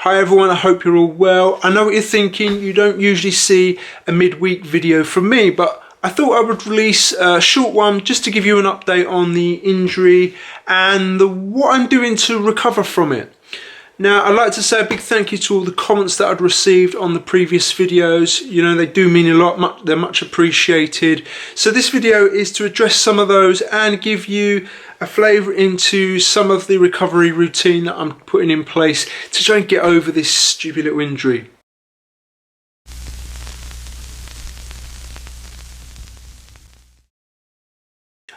Hi everyone, I hope you're all well. I know what you're thinking, you don't usually see a midweek video from me, but I thought I would release a short one just to give you an update on the injury and what I'm doing to recover from it. Now, I'd like to say a big thank you to all the comments that I'd received on the previous videos. You know, they do mean a lot, they're much appreciated. So this video is to address some of those and give you a flavour into some of the recovery routine that I'm putting in place to try and get over this stupid little injury.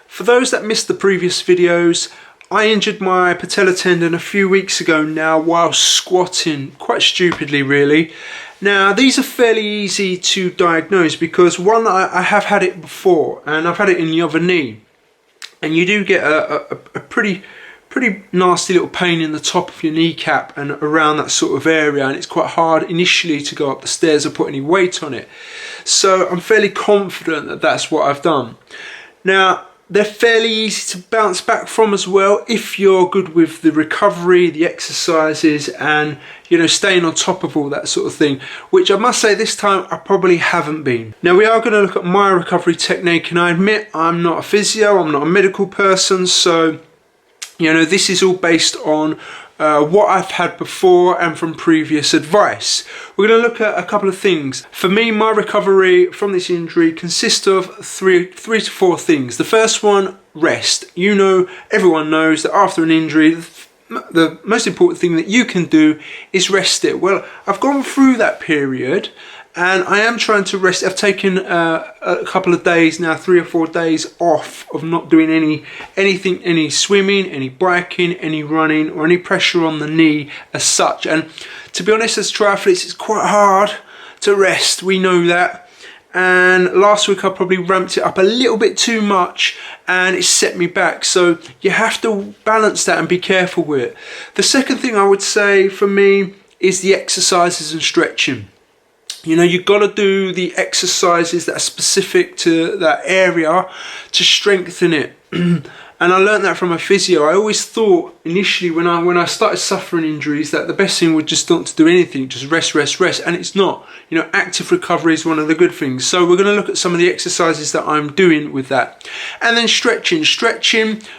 For those that missed the previous videos, I injured my patella tendon a few weeks ago now while squatting, quite stupidly really. Now these are fairly easy to diagnose because one, I have had it before and I've had it in the other knee, and you do get a pretty nasty little pain in the top of your kneecap and around that sort of area, and it's quite hard initially to go up the stairs or put any weight on it. So I'm fairly confident that that's what I've done. Now they're fairly easy to bounce back from as well if you're good with the recovery, the exercises, and you know, staying on top of all that sort of thing, which I must say this time I probably haven't been. Now we are going to look at my recovery technique, and I admit I'm not a physio, I'm not a medical person, so you know, this is all based on what I've had before and from previous advice. We're going to look at a couple of things. For me, my recovery from this injury consists of three to four things. The first one, rest. You know, everyone knows that after an injury, the most important thing that you can do is rest it. Well, I've gone through that period and I am trying to rest. I've taken a couple of days now, 3 or 4 days off of not doing anything, any swimming, any biking, any running, or any pressure on the knee as such. And to be honest, as triathletes, it's quite hard to rest. We know that. And last week I probably ramped it up a little bit too much and it set me back. So you have to balance that and be careful with it. The second thing I would say for me is the exercises and stretching. You know, you've got to do the exercises that are specific to that area to strengthen it. And I learned that from a physio. I always thought initially when I started suffering injuries that the best thing would just not to do anything, just rest, and it's not. You know, active recovery is one of the good things. So we're going to look at some of the exercises that I'm doing with that. And then stretching,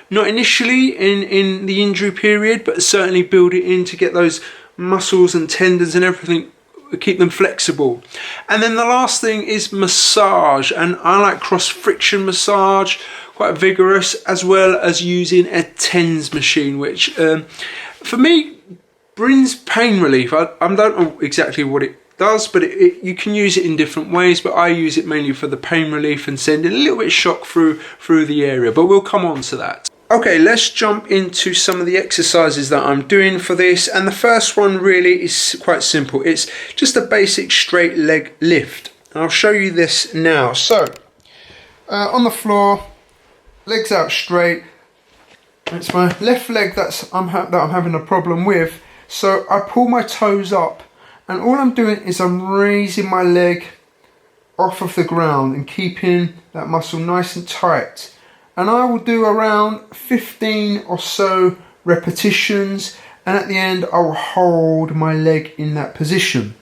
not initially in the injury period, but certainly build it in to get those muscles and tendons and everything, keep them flexible. And then the last thing is massage, and I like cross friction massage, quite vigorous, as well as using a TENS machine, which for me brings pain relief. I don't know exactly what it does, but you can use it in different ways, but I use it mainly for the pain relief and sending a little bit of shock through the area, but we'll come on to that. Okay, let's jump into some of the exercises that I'm doing for this, and the first one really is quite simple. It's just a basic straight leg lift. I'll show you this now. So, on the floor, legs out straight. It's my left leg that I'm having a problem with. So I pull my toes up, and all I'm doing is I'm raising my leg off of the ground and keeping that muscle nice and tight. And I will do around 15 or so repetitions, and at the end I will hold my leg in that position.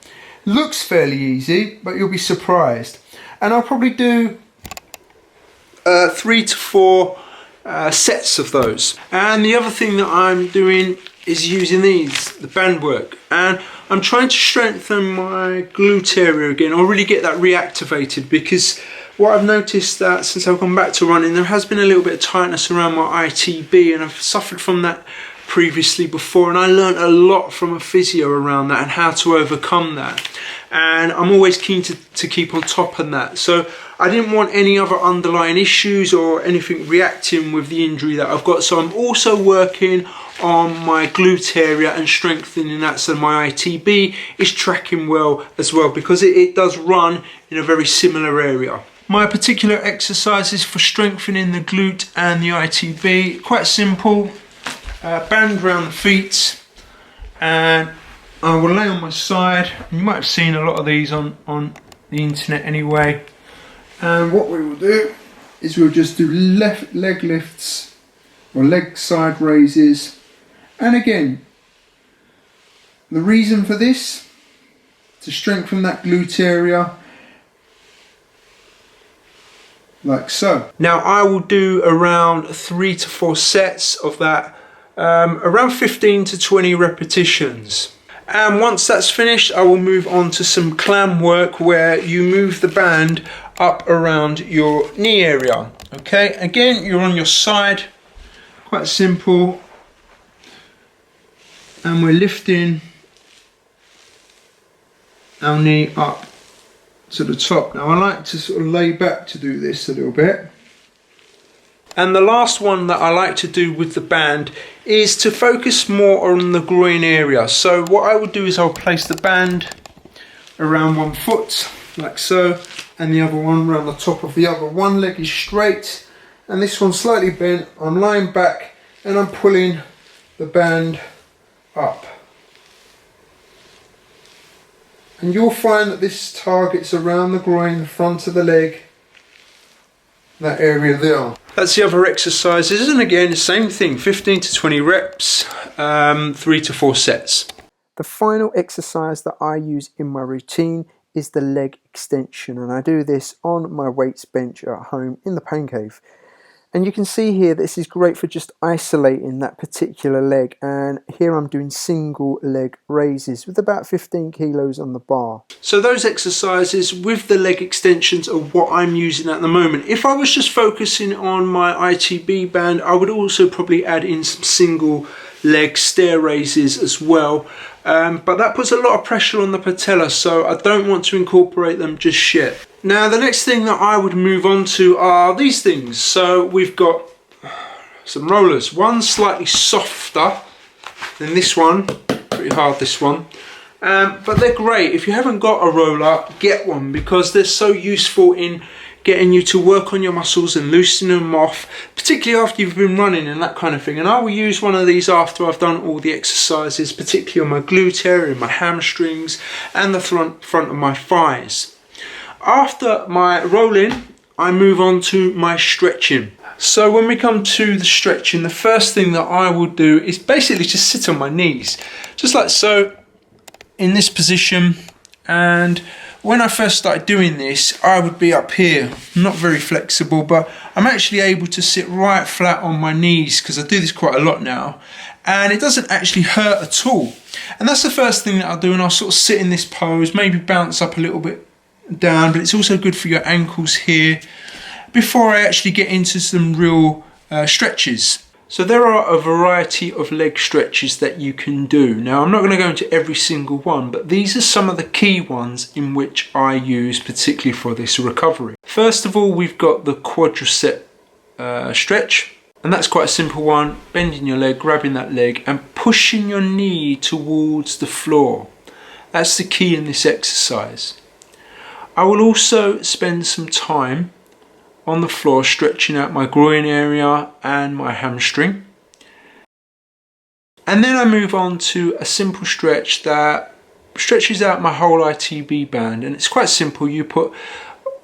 Looks fairly easy, but you'll be surprised. And I'll probably do 3 to 4 sets of those. And the other thing that I'm doing is using the band work, and I'm trying to strengthen my glute area again, or really get that reactivated, because what I've noticed that since I've gone back to running, there has been a little bit of tightness around my ITB, and I've suffered from that previously before, and I learned a lot from a physio around that and how to overcome that. And I'm always keen to keep on top of that. So I didn't want any other underlying issues or anything reacting with the injury that I've got. So I'm also working on my glute area and strengthening that, so my ITB is tracking well as well, because it does run in a very similar area. My particular exercises for strengthening the glute and the ITB, quite simple. Band around the feet, and I will lay on my side. You might have seen a lot of these on the internet anyway. And what we will do is we'll just do left leg lifts or leg side raises, and again The reason for this, to strengthen that glute area, like so. Now I will do around 3 to 4 sets of that, around 15 to 20 repetitions. And once that's finished, I will move on to some clam work where you move the band up around your knee area. Okay, again, you're on your side, quite simple, and we're lifting our knee up to the top. Now I like to sort of lay back to do this a little bit. And the last one that I like to do with the band is to focus more on the groin area. So what I would do is I'll place the band around one foot, like so, and the other one around the top of the other. One leg is straight, and this one's slightly bent. I'm lying back, and I'm pulling the band up. And you'll find that this targets around the groin, the front of the leg, that area there. That's the other exercises, and again, the same thing, 15 to 20 reps, 3 to 4 sets. The final exercise that I use in my routine is the leg extension, and I do this on my weights bench at home in the pain cave. And you can see here this is great for just isolating that particular leg, and here I'm doing single leg raises with about 15 kilos on the bar. So those exercises with the leg extensions are what I'm using at the moment. If I was just focusing on my ITB band, I would also probably add in some single leg stair raises as well. But that puts a lot of pressure on the patella, so I don't want to incorporate them just yet. Now the next thing that I would move on to are these things. So we've got some rollers. One slightly softer than this one, pretty hard this one. But they're great. If you haven't got a roller, get one, because they're so useful in getting you to work on your muscles and loosening them off, particularly after you've been running and that kind of thing. And I will use one of these after I've done all the exercises, particularly on my glute area, my hamstrings, and the front of my thighs. After my rolling, I move on to my stretching. So when we come to the stretching, the first thing that I will do is basically just sit on my knees, just like so, in this position. And when I first started doing this, I would be up here, not very flexible, but I'm actually able to sit right flat on my knees, because I do this quite a lot now, and it doesn't actually hurt at all. And that's the first thing that I'll do, and I'll sort of sit in this pose, maybe bounce up a little bit down, but it's also good for your ankles here, before I actually get into some real stretches. So there are a variety of leg stretches that you can do. Now I'm not going to go into every single one, but these are some of the key ones in which I use particularly for this recovery. First of all, we've got the quadricep stretch, and that's quite a simple one. Bending your leg, grabbing that leg and pushing your knee towards the floor. That's the key in this exercise. I will also spend some time on the floor stretching out my groin area and my hamstring, and then I move on to a simple stretch that stretches out my whole ITB band. And it's quite simple. You put,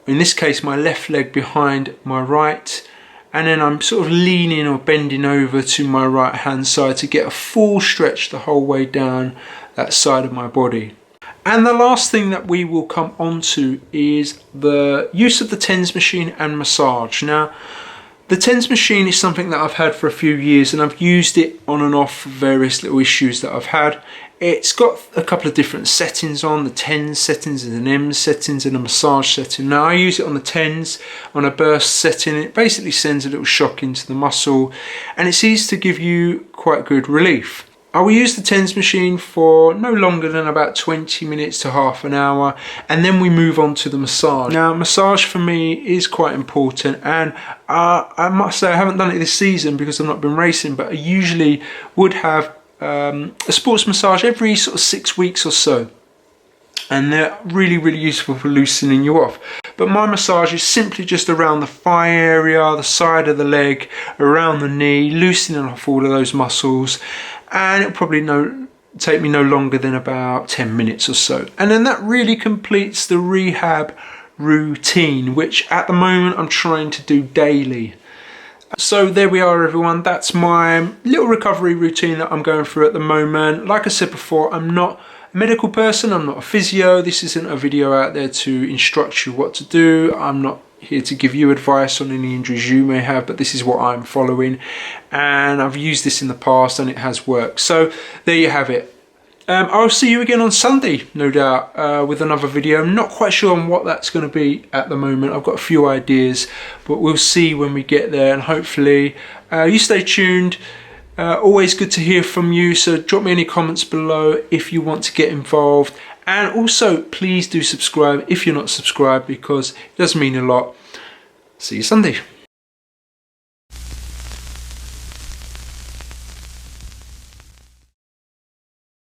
in this case, my left leg behind my right, and then I'm sort of leaning or bending over to my right hand side to get a full stretch the whole way down that side of my body. And the last thing that we will come on to is the use of the TENS machine and massage. Now, the TENS machine is something that I've had for a few years, and I've used it on and off for various little issues that I've had. It's got a couple of different settings on, the TENS settings and an M settings and a massage setting. Now I use it on the TENS, on a burst setting. It basically sends a little shock into the muscle, and it seems to give you quite good relief. I will use the TENS machine for no longer than about 20 minutes to half an hour, and then we move on to the massage. Now, massage for me is quite important, and I must say I haven't done it this season because I've not been racing, but I usually would have a sports massage every sort of 6 weeks or so, and they're really, really useful for loosening you off. But my massage is simply just around the thigh area, the side of the leg, around the knee, loosening off all of those muscles. And it'll probably take me no longer than about 10 minutes or so. And then that really completes the rehab routine, which at the moment I'm trying to do daily. So there we are, everyone. That's my little recovery routine that I'm going through at the moment. Like I said before, I'm not a medical person, I'm not a physio. This isn't a video out there to instruct you what to do. I'm not here to give you advice on any injuries you may have, but this is what I'm following, and I've used this in the past and it has worked. So there you have it. I'll see you again on Sunday, no doubt, with another video. I'm not quite sure on what that's going to be at the moment. I've got a few ideas, but we'll see when we get there, and hopefully you stay tuned. Always good to hear from you, so drop me any comments below if you want to get involved. And also, please do subscribe if you're not subscribed, because it does mean a lot. See you Sunday.